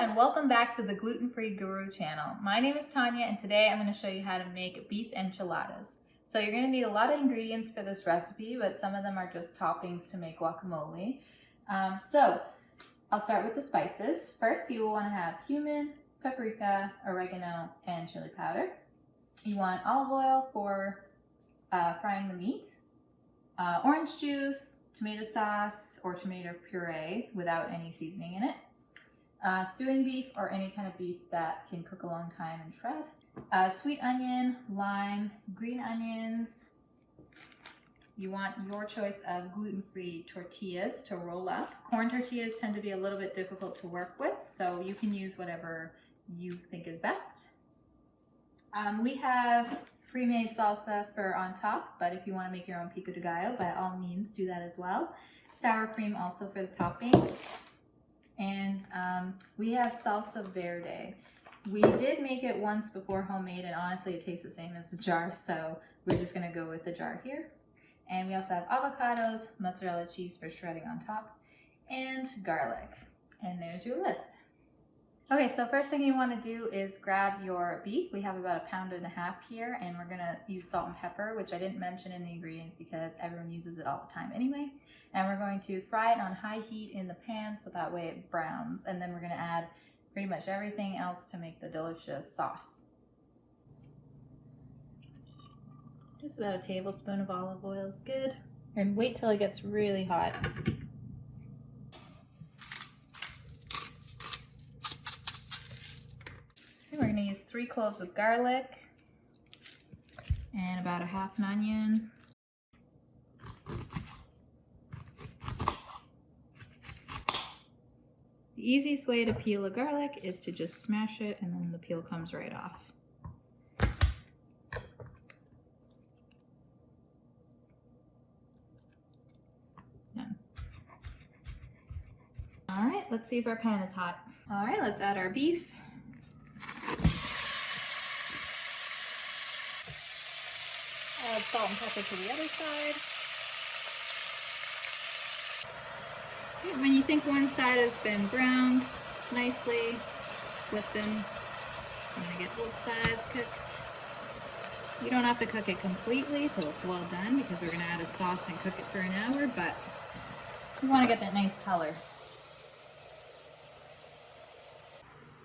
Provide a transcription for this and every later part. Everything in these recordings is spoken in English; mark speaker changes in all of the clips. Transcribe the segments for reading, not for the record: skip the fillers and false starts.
Speaker 1: and welcome back to the Gluten-Free Guru channel. My name is Tanya and today I'm going to show you how to make beef enchiladas. So you're going to need a lot of ingredients for this recipe, but some of them are just toppings to make guacamole. So I'll start with the spices. First you will want to have cumin, paprika, oregano, and chili powder. You want olive oil for frying the meat, orange juice, tomato sauce or tomato puree without any seasoning in it, stewing beef or any kind of beef that can cook a long time and shred, sweet onion, lime, green onions. You want your choice of gluten-free tortillas to roll up. Corn tortillas tend to be a little bit difficult to work with, so you can use whatever you think is best. We have pre-made salsa for on top, but if you want to make your own pico de gallo, by all means do that as well. Sour cream also for the topping. And we have salsa verde. We did make it once before homemade, and honestly it tastes the same as the jar, so we're just going to go with the jar here. And we also have avocados, mozzarella cheese for shredding on top, and garlic. And there's your list. Okay, so first thing you want to do is grab your beef. We have about 1.5 pounds here, and we're gonna use salt and pepper, which I didn't mention in the ingredients because everyone uses it all the time anyway. And we're going to fry it on high heat in the pan so that way it browns. And then we're gonna add pretty much everything else to make the delicious sauce. Just about a tablespoon of olive oil is good. And wait till it gets really hot. We're going to use 3 cloves of garlic and about 1/2 an onion. The easiest way to peel a garlic is to just smash it and then the peel comes right off. Done. All right, let's see if our pan is hot. All right, let's add our beef. Add salt and pepper to the other side. When you think one side has been browned nicely, flip them. I'm going to get both sides cooked. You don't have to cook it completely till it's well done because we're going to add a sauce and cook it for an hour, but you want to get that nice color.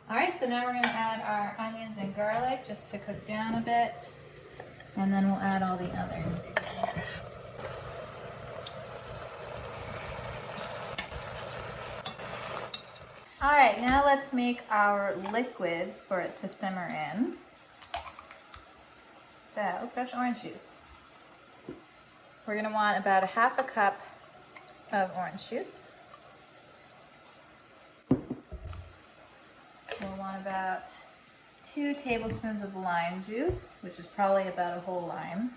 Speaker 1: Alright, so now we're going to add our onions and garlic just to cook down a bit. And then we'll add all the other ingredients. Alright, now let's make our liquids for it to simmer in. So, fresh orange juice. We're going to want about 1/2 cup of orange juice. We'll want about 2 tablespoons of lime juice, which is probably about a whole lime.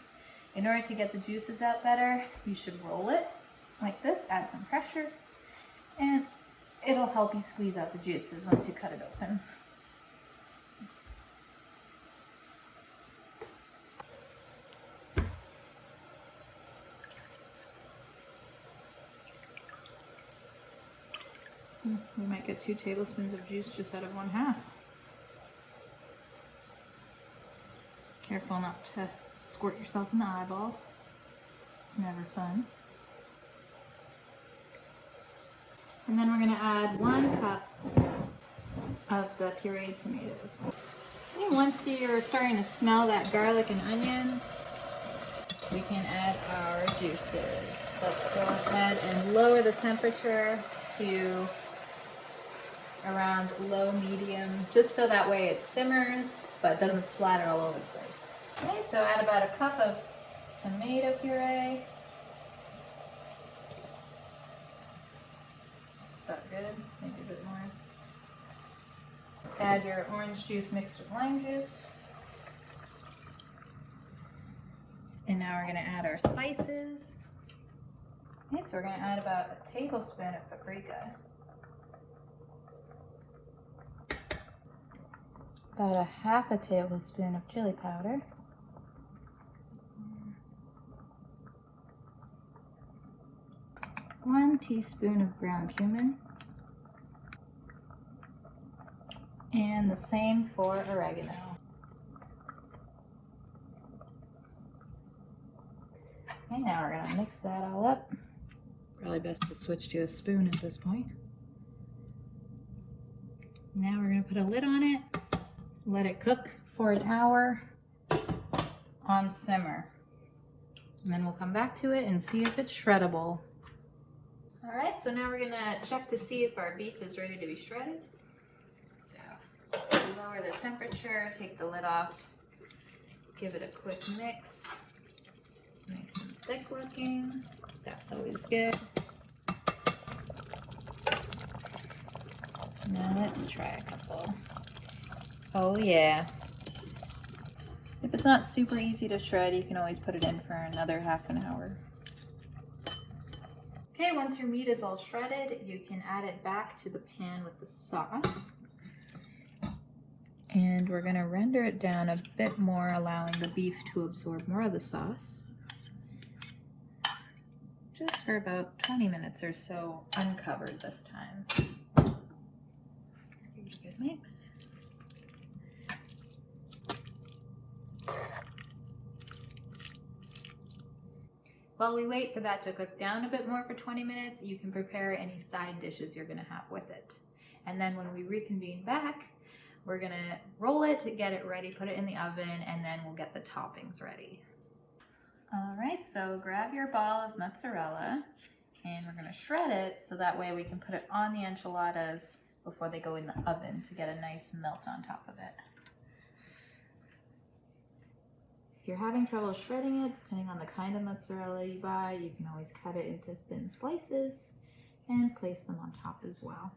Speaker 1: In order to get the juices out better, you should roll it like this, add some pressure, and it'll help you squeeze out the juices once you cut it open. You might get 2 tablespoons of juice just out of 1/2. Careful not to squirt yourself in the eyeball. It's never fun. And then we're going to add 1 cup of the pureed tomatoes. And once you're starting to smell that garlic and onion, we can add our juices. Let's go ahead and lower the temperature to around low medium, just so that way it simmers but doesn't splatter all over the place. Okay, so add about 1 cup of tomato puree. That's about good, maybe a bit more. Add your orange juice mixed with lime juice. And now we're going to add our spices. Okay, so we're going to add about 1 tablespoon of paprika. About 1/2 tablespoon of chili powder. 1 teaspoon of ground cumin. And the same for oregano. Okay, now we're gonna mix that all up. Probably best to switch to a spoon at this point. Now we're gonna put a lid on it, let it cook for an hour on simmer. And then we'll come back to it and see if it's shreddable. All right, so now we're gonna check to see if our beef is ready to be shredded. So lower the temperature, take the lid off, give it a quick mix. It's nice and thick looking. That's always good. Now let's try a couple. Oh yeah. If it's not super easy to shred, you can always put it in for another half an hour. Okay, once your meat is all shredded, you can add it back to the pan with the sauce. And we're gonna render it down a bit more, allowing the beef to absorb more of the sauce. Just for about 20 minutes or so, uncovered this time. Let's give it a good mix. While we wait for that to cook down a bit more for 20 minutes, you can prepare any side dishes you're gonna have with it. And then when we reconvene back, we're gonna roll it, get it ready, put it in the oven, and then we'll get the toppings ready. All right, so grab your ball of mozzarella and we're gonna shred it so that way we can put it on the enchiladas before they go in the oven to get a nice melt on top of it. If you're having trouble shredding it, depending on the kind of mozzarella you buy, you can always cut it into thin slices and place them on top as well.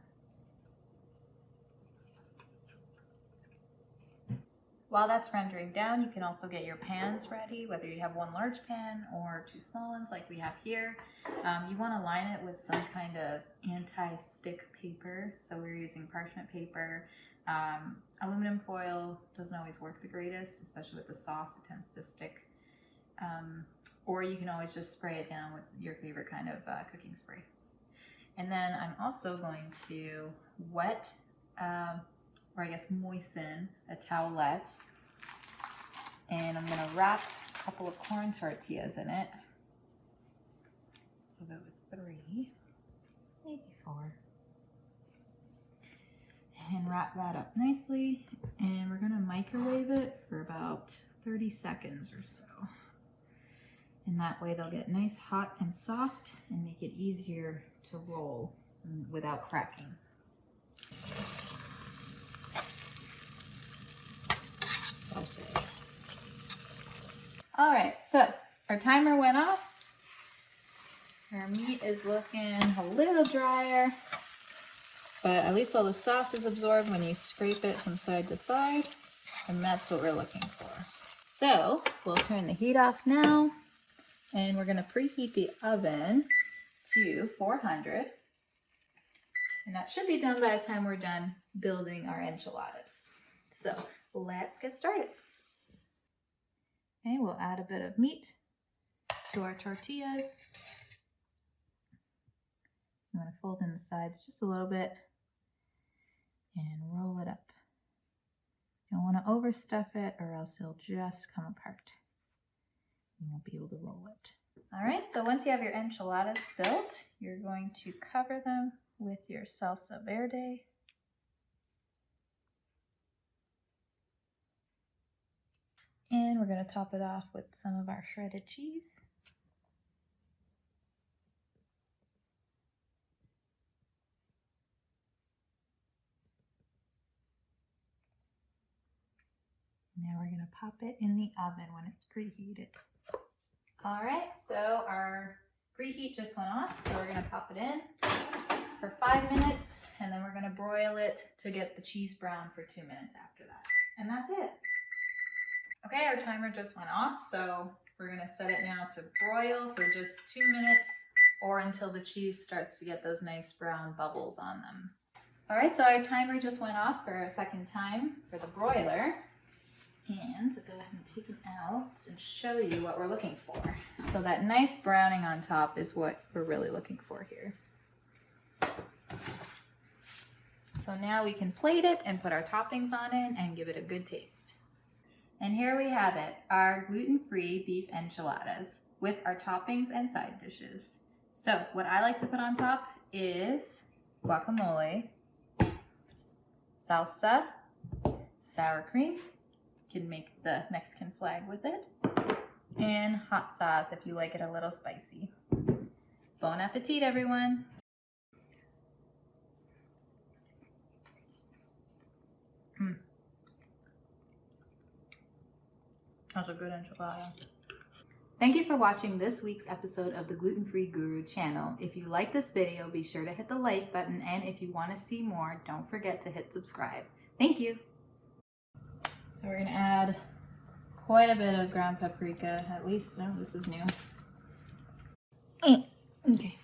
Speaker 1: While that's rendering down, you can also get your pans ready, whether you have one large pan or two small ones like we have here. You want to line it with some kind of anti-stick paper. So we're using parchment paper. Aluminum foil doesn't always work the greatest, especially with the sauce, it tends to stick. Or you can always just spray it down with your favorite kind of cooking spray. And then I'm also going to wet, or I guess moisten, a towelette. And I'm gonna wrap a couple of corn tortillas in it. So that was 3, maybe 4. And wrap that up nicely. And we're gonna microwave it for about 30 seconds or so. And that way they'll get nice, hot, and soft and make it easier to roll without cracking. Sausage. All right, so our timer went off. Our meat is looking a little drier, but at least all the sauce is absorbed when you scrape it from side to side, and that's what we're looking for. So we'll turn the heat off now, and we're gonna preheat the oven to 400, and that should be done by the time we're done building our enchiladas. So let's get started. Okay, we'll add a bit of meat to our tortillas. I'm going to fold in the sides just a little bit and roll it up. You don't want to overstuff it or else it'll just come apart. You won't be able to roll it. All right, so once you have your enchiladas built, you're going to cover them with your salsa verde. And we're going to top it off with some of our shredded cheese. Now we're going to pop it in the oven when it's preheated. All right, so our preheat just went off, so we're going to pop it in for 5 minutes, and then we're going to broil it to get the cheese brown for 2 minutes after that. And that's it. Okay, our timer just went off, so we're gonna set it now to broil for just 2 minutes or until the cheese starts to get those nice brown bubbles on them. All right, so our timer just went off for a second time for the broiler. And go ahead and take them out and show you what we're looking for. So that nice browning on top is what we're really looking for here. So now we can plate it and put our toppings on it and give it a good taste. And here we have it, our gluten-free beef enchiladas with our toppings and side dishes. So what I like to put on top is guacamole, salsa, sour cream, you can make the Mexican flag with it, and hot sauce if you like it a little spicy. Bon appetit, everyone! That's a good enchilada. Thank you for watching this week's episode of the Gluten-Free Guru channel. If you like this video, be sure to hit the like button, and if you want to see more, don't forget to hit subscribe. Thank you. So we're going to add quite a bit of ground paprika, at least, no, this is new. Okay.